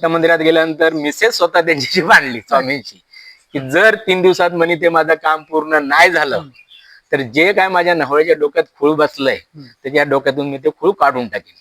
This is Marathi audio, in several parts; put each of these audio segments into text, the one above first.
त्या मंदिरात गेल्यानंतर मिसेस स्वतः त्यांच्याशी मांडली स्वामींची की जर 3 दिवसात म्हणे ते माझं काम पूर्ण नाही झालं तर जे काय माझ्या नवऱ्याच्या डोक्यात खूळ बसलंय त्याच्या डोक्यातून मी ते खूळ काढून टाकेन.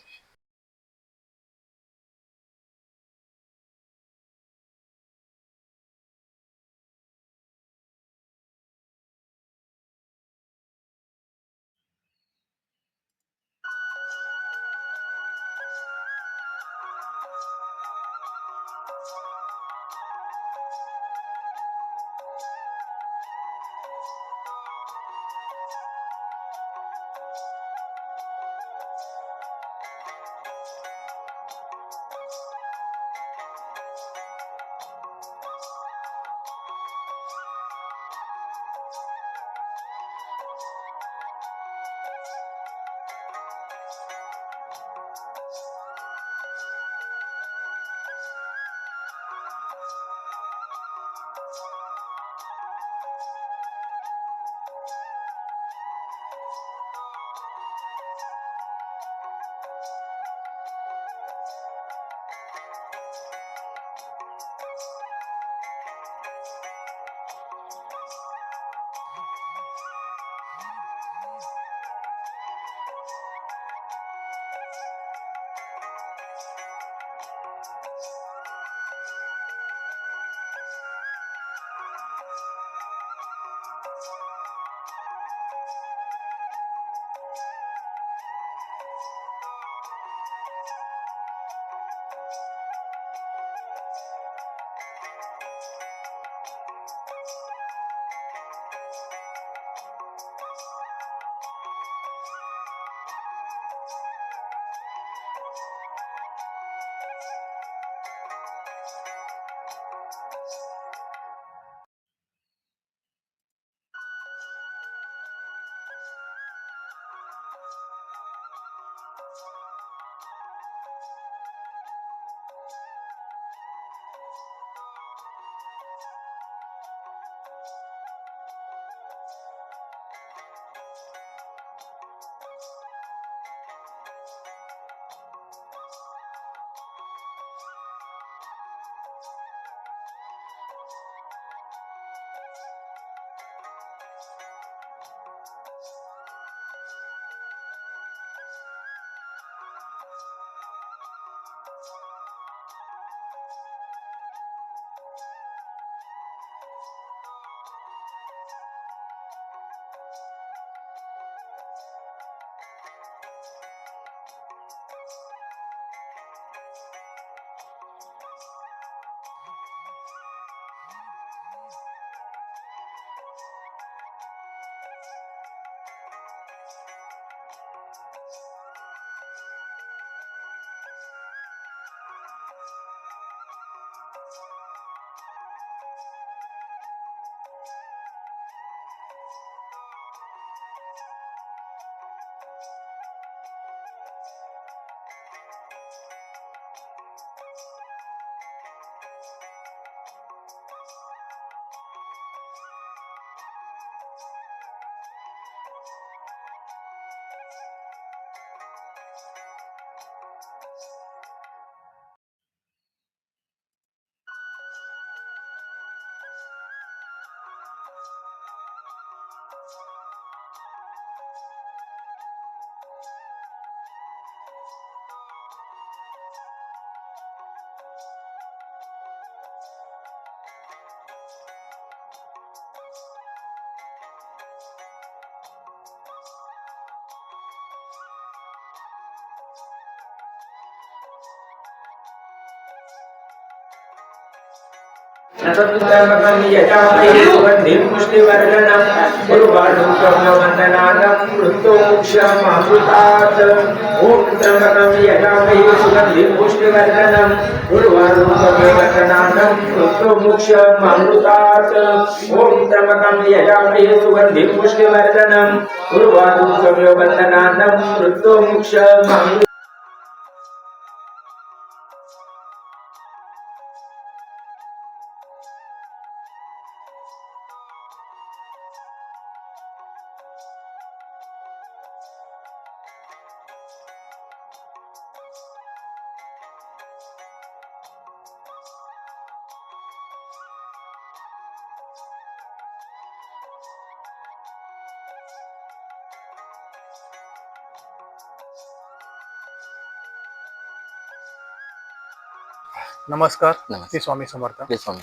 नमस्कार. नमस्कार. श्री स्वामी समर्थ. श्री स्वामी.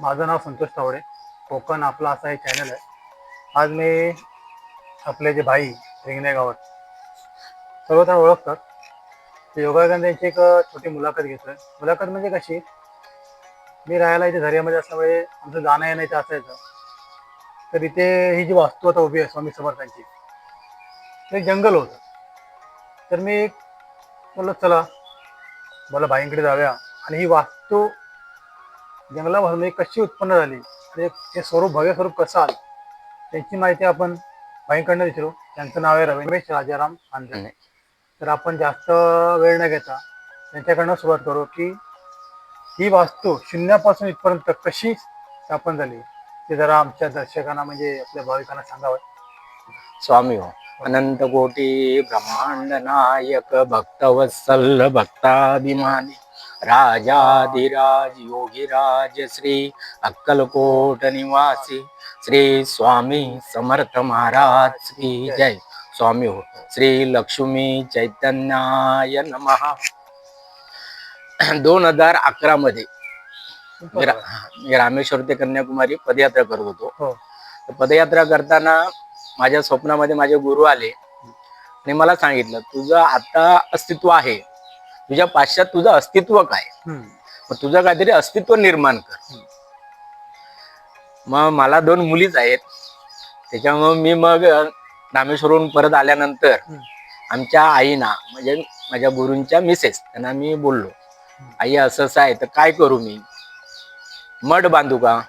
माझं नाव संतोष तावडे. कोकण आपला असा एक चॅनल आहे. आज मी आपले जे भाई रिंगणे गावात सर्वत्र ओळखतात ते योगानंद यांची एक छोटी मुलाखत घेतोय. मुलाखत म्हणजे कशी, मी राहायला इथे झरियामध्ये असल्यामुळे आमचं जाणं येणं इथे असायचं. तर इथे ही जी वास्तू आता उभी आहे स्वामी समर्थांची, ते एक जंगल होतं. तर मी बोललो चला मला भाईंकडे जाऊया आणि ही वास्तू जंगलापासून कशी उत्पन्न झाली, ते स्वरूप भव्य स्वरूप कसं आलं त्याची माहिती आपण भाईंकडनं विचारू. त्यांचं नाव आहे रमेश राजाराम आंधळे. तर आपण जास्त वेळ न घेता त्यांच्याकडनं सुरुवात करू की ही वास्तू शून्यापासून इथपर्यंत कशी स्थापन झाली ते जरा आमच्या दर्शकांना म्हणजे आपल्या भाविकांना सांगावं. स्वामी हो. अनंत कोटी ब्रह्मांड नायक भक्तवत्सल भक्ताभिमानी राजाधिराज योगीराज श्री अक्कलकोट निवासी श्री स्वामी समर्थ महाराज की जय. स्वामी हो. श्री लक्ष्मी चैतन्याय नमः. 2011 मध्ये मी रामेश्वर ते कन्याकुमारी पदयात्रा करत होतो. हो. पदयात्रा करताना माझ्या स्वप्नामध्ये माझे गुरु आले आणि मला सांगितलं, तुझं आता अस्तित्व आहे, तुझ्या पाश्चात तुझं अस्तित्व काय, मग तुझं काहीतरी अस्तित्व निर्माण कर. मग मला 2 मुलीच आहेत, त्याच्यामुळे मी मग रामेश्वरहून परत आल्यानंतर आमच्या आईना म्हणजे माझ्या गुरूंच्या मिसेस त्यांना मी बोललो, आई असं असं आहे तर काय करू मी, मठ बांधू का.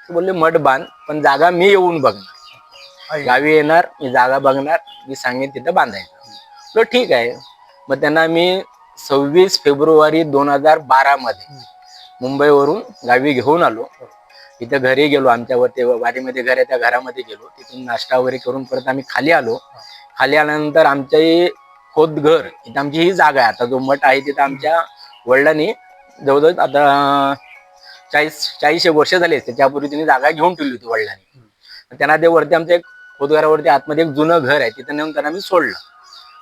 ते बोलले मठ बांध, पण जागा मी येऊन बघणार, गावी येणार, मी जागा बघणार, मी सांगेन तिथं बांधायचं. तो ठीक आहे. मग त्यांना मी 26 फेब्रुवारी 2012 मध्ये मुंबईवरून गावी घेऊन आलो. इथं घरी गेलो, आमच्या वाडीमध्ये घर आहे, त्या घरामध्ये गेलो. तिथून नाश्ता वगैरे करून परत आम्ही खाली आलो. खाली आल्यानंतर आमच्या खोत घर इथं आमची ही जागा आहे. आता जो मठ आहे तिथं आमच्या वडिलांनी जवळजवळ आता 40 वर्ष झाले, त्याच्यापूर्वी त्यांनी जागा घेऊन ठेवली होती वडिलांनी. त्यांना ते वरती आमच्या एक खोतघरावरती आतमध्ये एक जुनं घर आहे, तिथं नेऊन त्यांना मी सोडलं.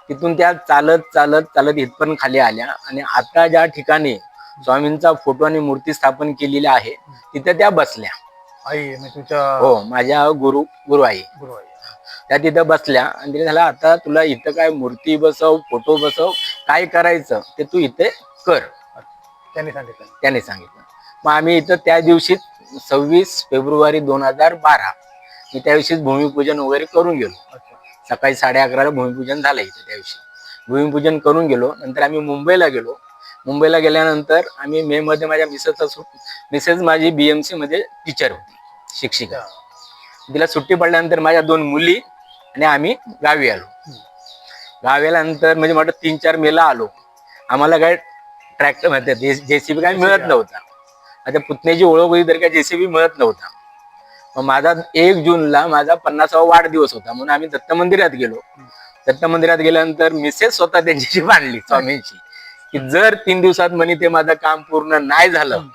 तिथून त्या चालत चालत चालत इथपर्यंत खाली आल्या आणि आता ज्या ठिकाणी स्वामींचा फोटो आणि मूर्ती स्थापन केलेली आहे तिथे त्या बसल्या. आई तुमच्या हो, माझ्या गुरु आई त्या तिथं बसल्या आणि तिने झाला, आता तुला इथं काय मूर्ती बसव, फोटो बसव, काय करायचं ते तू इथे कर, त्यांनी सांगितलं. मग आम्ही इथं त्या दिवशी 26 फेब्रुवारी 2012 मी त्या दिवशीच भूमिपूजन वगैरे करून गेलो. सकाळी 11:30ला भूमिपूजन झालं इथे. त्या दिवशी भूमिपूजन करून गेलो. नंतर आम्ही मुंबईला गेलो. मुंबईला गेल्यानंतर आम्ही मे मध्ये माझ्या मिसेस माझी BMC मध्ये टीचर होती, शिक्षिका. तिला सुट्टी पडल्यानंतर माझ्या 2 मुली आणि आम्ही गावी आलो. गावी आल्यानंतर म्हणजे म्हटलं 3-4 मेला आलो. आम्हाला काय ट्रॅक्टर मध्ये JCB काय मिळत नव्हता. आता पुतण्याची ओळख होती तर काय JCB मिळत नव्हता. मग माझा 1 जूनला माझा 50वा वाढदिवस होता, म्हणून आम्ही दत्त मंदिरात गेलो. दत्त मंदिरात गेल्यानंतर मिसेस स्वतः त्यांच्याशी मांडली स्वामींची की जर 3 दिवसात म्हणे ते माझं काम पूर्ण नाही झालं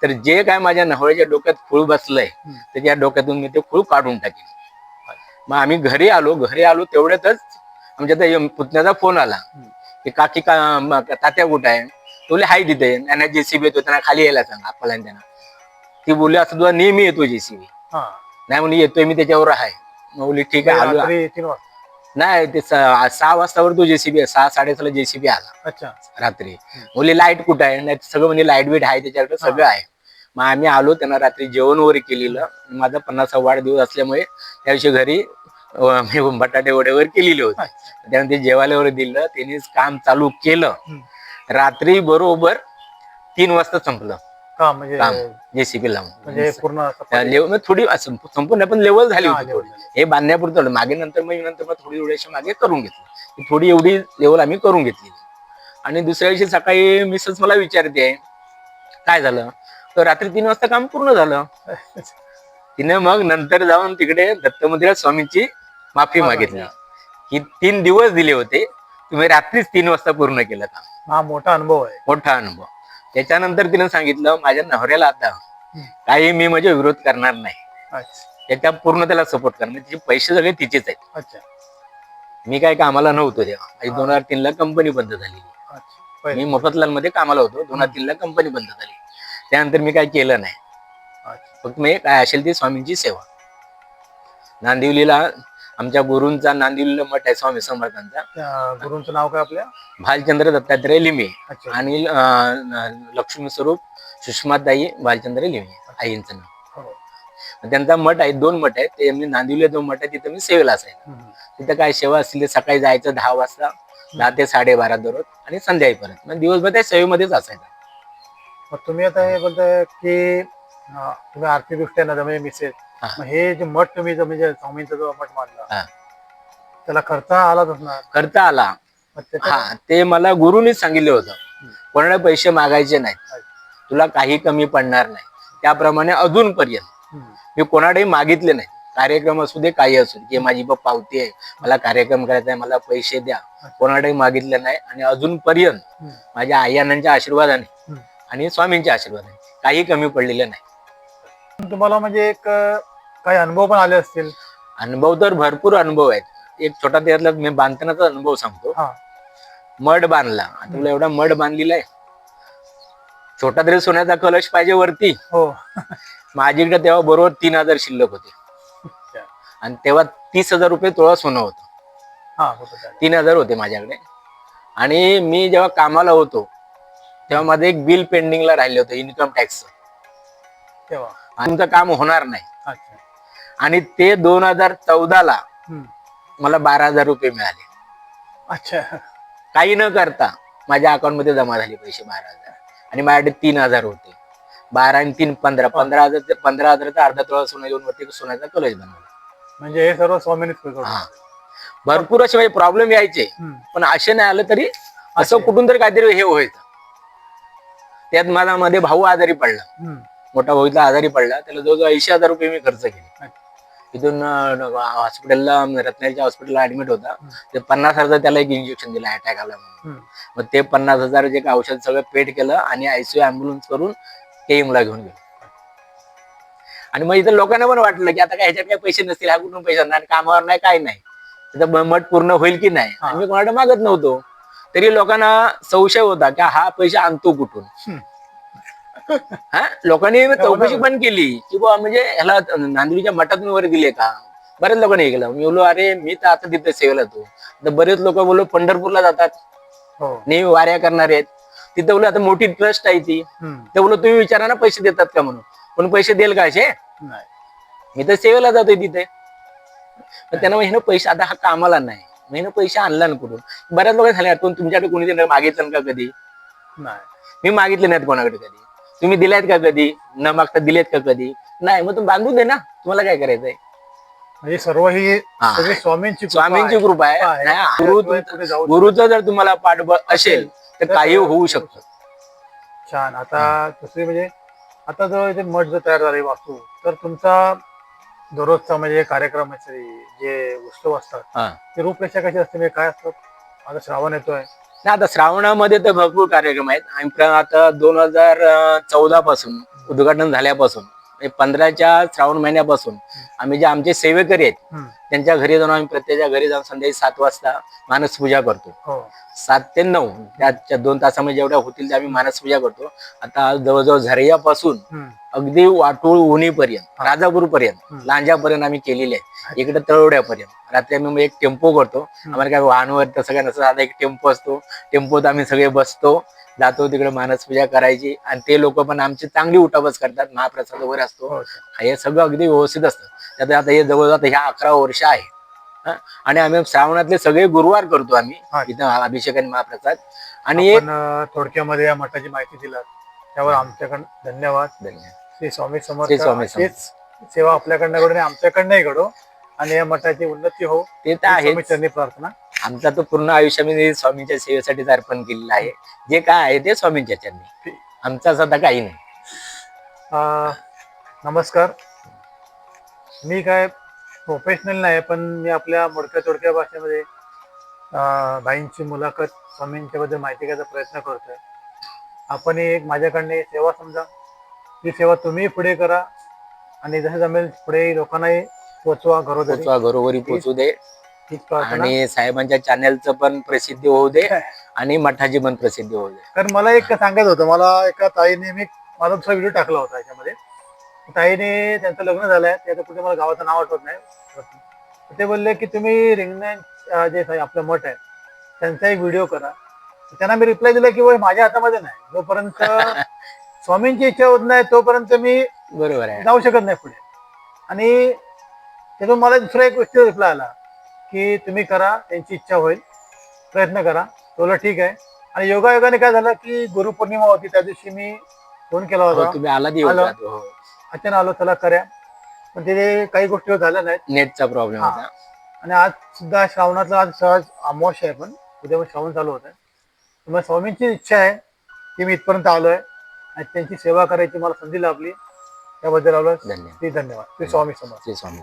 तर जे काय माझ्या नवऱ्याच्या डोक्यात खूळ बसलंय त्याच्या डोक्यातून मी ते खूळ काढून टाकेन. मग आम्ही घरी आलो तेवढ्यातच आमच्या पुतण्याचा फोन आला की काकी तात्या कुठं आहे. बोलले हाय तिथे, त्यांना JCB येतो, त्यांना खाली यायला सांगा आपल्याला. त्यांना ती बोलली, असं तुझा नेहमी येतो JCB. नाही म्हणजे येतोय मी त्याच्यावर आहे. मग बोलली ठीक आहे आलो. नाही ते 6 वाजतावर तो JCB 6-6:30 JCB आला रात्री. बोलली लाईट कुठं आहे. नाही सगळं म्हणजे लाईट बीट आहे त्याच्याकडे सगळं आहे. मग आम्ही आलो, त्यांना रात्री जेवण वगैरे केलेलं. माझा 50वा वाढदिवस असल्यामुळे त्या दिवशी घरी बटाटे वडे वगैरे केलेले होते. त्यानंतर ते जेवायला वगैरे दिलं. त्यांनीच काम चालू केलं. रात्री बरोबर 3 वाजता संपलं काम JCB लावून. म्हणजे पूर्ण थोडी संपूर्ण पण लेवल झाली होती थोडी. हे बांधण्यापुरतं मागे नंतर मग थोडी मागे करून घेतली. थोडी एवढी लेवल आम्ही करून घेतली. आणि दुसऱ्या दिवशी सकाळी मिसेस मला विचारते काय झालं, तर रात्री 3 वाजता काम पूर्ण झालं. तिने मग नंतर जाऊन तिकडे दत्त मंदिरात स्वामींची माफी मागितली की 3 दिवस दिले होते, तुम्ही रात्रीच 3 वाजता पूर्ण केलं काम. हा मोठा अनुभव आहे. मोठा अनुभव. त्याच्यानंतर तिने सांगितलं माझ्या नवऱ्याला आता काही मी म्हणजे विरोध करणार नाही, त्याच्या पूर्ण त्याला सपोर्ट करणार, तिचे पैसे सगळे तिचेच आहेत. मी काय कामाला नव्हतो तेव्हा. 2003ला कंपनी बंद झालेली. पहिले. मी मफतलाल मध्ये कामाला होतो. 2003ला कंपनी बंद झाली. त्यानंतर मी काय केलं नाही. अच्छा. फक्त मी काय असेल ती स्वामींची सेवा. नांदिवलीला आमच्या गुरूंचा नांदिवलीला मठ आहे स्वामी समर्थांचा. गुरूंचं नाव काय आपल्या? भालचंद्र दत्तात्रय लिमे अच्छा. आणि लक्ष्मी स्वरूप सुषमाताई भालचंद्र लिमे आईंचं नाव. हो. त्यांचा मठ आहे, 2 मठ आहेत. ते मी नांदिवलीला 2 मठ आहे, तिथे मी सेवेला असायला. तिथं काय सेवा असली सकाळी जायचं 10 वाजता, 10 ते 12:30 दररोज आणि संध्याकाळी परत. मग दिवसभर त्या सेवेमध्येच असायचं. मग तुम्ही आता हे बोलताय की तुम्ही आर्थिक दृष्ट्या ना म्हणजे मिसेस, हा. मग हे जे मठ तुम्ही म्हणजे स्वामींचा जो मठ मानला हा. त्याला खर्च आलाच असणार. खर्च आला. मग त्याच्यात- हा, ते मला गुरुनीच सांगितलं होतं, कोणाला पैसे मागायचे नाहीत, तुला काही कमी पडणार नाही. त्याप्रमाणे अजूनपर्यंत मी कोणालाही मागितले नाही. कार्यक्रम असू दे, काही असू दे, की माझी पावती आहे, मला कार्यक्रम करायचा आहे, मला पैसे द्या, कोणालाही मागितले नाही. आणि अजूनपर्यंत माझ्या आई अण्णांच्या आशीर्वादाने आणि स्वामींच्या आशीर्वादाने काही कमी पडलेलं नाही. तुम्हाला म्हणजे एक काही अनुभव पण आले असतील? अनुभव तर भरपूर अनुभव आहेत. एक छोटा त्यातला मी बांधतानाचा अनुभव सांगतो. हा. मठ बांधला, आता तुला एवढा मठ बांधलेला आहे, छोटा तरी सोन्याचा कलश पाहिजे वरती. हो. माझ्याकडे तेव्हा बरोबर 3,000 शिल्लक होते. आणि तेव्हा 30,000 रुपये तोळा सोनं होतं. हा, होतं त्याला. 3,000 होते माझ्याकडे. आणि मी जेव्हा कामाला होतो तेव्हा माझं एक बिल पेंडिंगला राहिलं होतं इन्कम टॅक्स. तेव्हा. तुमचं काम होणार नाही. अच्छा. आणि ते 2014ला मला 12,000 रुपये मिळाले. अच्छा. काही न करता माझ्या अकाउंट मध्ये जमा झाले पैसे 12,000. आणि माझ्याकडे 3,000 होते. 12 आणि 3 15 15,000चा अर्धा तोळा सोनं घेऊन वरती सोन्याचा कलश बनवला. म्हणजे हे सर्व स्वामींनीच केलं. हा. भरपूर असे म्हणजे प्रॉब्लेम यायचे, पण असे नाही आलं तरी असं असे. कुठून तरी काहीतरी हे व्हायचं. त्यात माझा मध्ये भाऊ आजारी पडला, मोठा भाऊ इथला आजारी पडला. त्याला जवळजवळ 80,000 रुपये मी खर्च केले. इथून हॉस्पिटलला, रत्नागिरीच्या हॉस्पिटलला ऍडमिट होता. ते 50,000 त्याला एक इंजेक्शन दिलं अटॅक आला म्हणून. मग ते 50,000 जे औषध सगळं पेड केलं आणि आयसीयू अँब्युलन्स करून केईमला घेऊन गेलो. आणि मग इथं लोकांना पण वाटलं की आता काय ह्याच्यात काही पैसे नसतील, हा कुठून पैसे नाही, कामावर नाही, काय नाही, त्याचं मठ पूर्ण होईल की नाही. आम्ही कोणाला मागत नव्हतो, तरी लोकांना संशय होता की हा पैसे आणतो कुठून. हा, लोकांनी चौकशी पण केली की बुवा म्हणजे ह्याला नांदिवलीच्या मठातून वगैरे दिले का. बरेच लोकांनी हे केलं. मी बोललो अरे मी तर आता तिथे सेवेला तो. तर बरेच लोक बोललो पंढरपूरला जातात, नेहमी वाऱ्या करणार आहेत, तिथे बोललो आता मोठी ट्रस्ट आहे ती. तर बोललो तुम्ही विचारा ना पैसे देतात का म्हणून. पण पैसे देईल का असे? मी तर सेवेला जातोय तिथे. तर त्यांना महिना पैसे, आता हा कामाला नाही, महिना पैसे आणला ना कुठून. बऱ्याच लोक झाले तुमच्याकडे कोणी मागितलं का कधी? मी मागितले नाहीत कोणाकडे कधी. तुम्ही दिलेत का कधी? न मागता दिलेत का कधी? नाही. मग तुम्ही बांधून दे ना, तुम्हाला काय करायचंय. म्हणजे सर्व ही स्वामींची कृपा आहे. गुरुचं जर तुम्हाला पाठबळ असेल तर काही होऊ शकतं. छान. आता दुसरी म्हणजे आता जर इथे मठ जर तयार झाले वास्तू, तर तुमचा दररोजचा म्हणजे कार्यक्रमाचे जे उत्सव असतात ते रूपरेषा कशी असते, म्हणजे काय असतं? आता श्रावण येतोय ना, आता श्रावणामध्ये तर भरपूर कार्यक्रम आहेत. आम्ही आता 2014 पासून उद्घाटन झाल्यापासून 15च्या श्रावण महिन्यापासून आम्ही जे आमचे सेवेकरी आहेत त्यांच्या घरी जाऊन आम्ही प्रत्येकाच्या घरी जाऊन संध्याकाळी 7 वाजता मानस पूजा करतो. 7 ते 9 त्याच्या 2 तासामध्ये जेवढ्या होतील ते आम्ही मानस पूजा करतो. आता जवळजवळ झरियापासून अगदी वाटूळ उनीपर्यंत, राजापूरपर्यंत, लांजापर्यंत आम्ही केलेले आहे. इकडे तळवड्यापर्यंत रात्री आम्ही एक टेम्पो करतो. आम्हाला काय वाहनवर तसं काय नसतं, साधा एक टेम्पो असतो. टेम्पोत आम्ही सगळे बसतो, जातो तिकडे मानस पूजा करायची. आणि ते लोक पण आमची चांगली उठाबस करतात. महाप्रसाद वगैरे असतो. हे सगळं अगदी व्यवस्थित असतं. त्यात आता हे जवळजवळ ह्या 11 वर्ष आहे. आणि आम्ही श्रावणातले सगळे गुरुवार करतो आम्ही इथं अभिषेक आणि महाप्रसाद. आणि थोडक्यामध्ये या मठाची माहिती दिलात त्यावर आमच्याकडून धन्यवाद. श्री स्वामी समर्थ. सेवा आपल्याकडनं घडून आमच्याकडनंही घडो आणि या मठाची उन्नती हो, ते तर आहे. त्यांनी प्रार्थना. आमचा तो पूर्ण आयुष्य मी स्वामींच्या सेवेसाठीच अर्पण केलेलं आहे. जे काय आहे ते स्वामींच्या चरणी. आमचा सध्या काही नाही. नमस्कार. मी काय प्रोफेशनल नाही, पण मी आपल्या मोडक्या तोडक्या भाषेमध्ये भाईंची मुलाखत, स्वामींच्या बद्दल माहिती घ्यायचा प्रयत्न करतोय. आपण एक माझ्याकडनं सेवा समजा, ही सेवा तुम्ही पुढे करा आणि जसं जमेल पुढे लोकांनाही पोचवा, घरोघरी पोचू दे. हीच प्रार्थना. आणि साहेबांच्या चॅनलचं पण प्रसिद्धी होऊ दे. आणि मठाची पण प्रसिद्धी होऊ दे. कारण मला एक सांगायचं होतं, मला एका ताईने मी माझा दुसरा व्हिडिओ टाकला होता याच्यामध्ये. ताईने त्यांचं लग्न झालंय, ते आता कुठे मला गावाचं नाव आठवत नाही. ते बोलले की तुम्ही रिंगण जे आपलं मठ आहे त्यांचा एक व्हिडिओ करा. त्यांना मी रिप्लाय दिला की वय माझ्या हातामध्ये नाही, जोपर्यंत स्वामींची इच्छा होत नाही तोपर्यंत मी बरोबर आहे. जाऊ शकत नाही पुढे. आणि त्यातून मला दुसरा एक गोष्टी रिप्लाय आला की तुम्ही करा, त्यांची इच्छा होईल, प्रयत्न करा. बोला ठीक आहे. आणि योगायोगाने काय झालं की गुरुपौर्णिमा होती, त्या दिवशी मी फोन केला हो, होता. तुम्ही आला आलो. हो. अचानक आलो, चला करूया. पण ते काही गोष्टी झाल्या नाहीत. नेटचा प्रॉब्लेम हा. होता. आणि आज सुद्धा श्रावणाचा आज सहज अमावस्या आहे, पण उद्या पण श्रावण चालू होत आहे. मग स्वामींची इच्छा आहे की मी इथपर्यंत आलोय आणि त्यांची सेवा करायची मला संधी लाभली, त्याबद्दल आलो. धन्यवाद. धन्यवाद. श्री स्वामी समर्थ. श्री स्वामी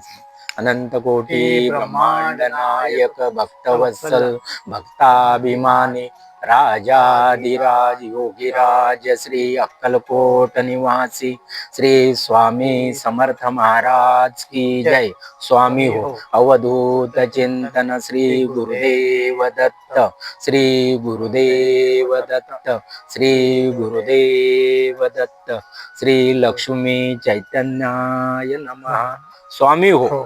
अनंत कोटी ब्रह्मांड नायक भक्तवत्सल भक्ताभिमानी राजाधिराज योगीराज श्री अक्कलकोट निवासी श्री स्वामी समर्थ महाराज की जय. स्वामी हो. अवधूत चिंतन श्री गुरुदेव दत्त. श्री गुरुदेव दत्त. श्री गुरुदेव दत्त. श्री लक्ष्मी चैतन्याय नमः. स्वामी हो.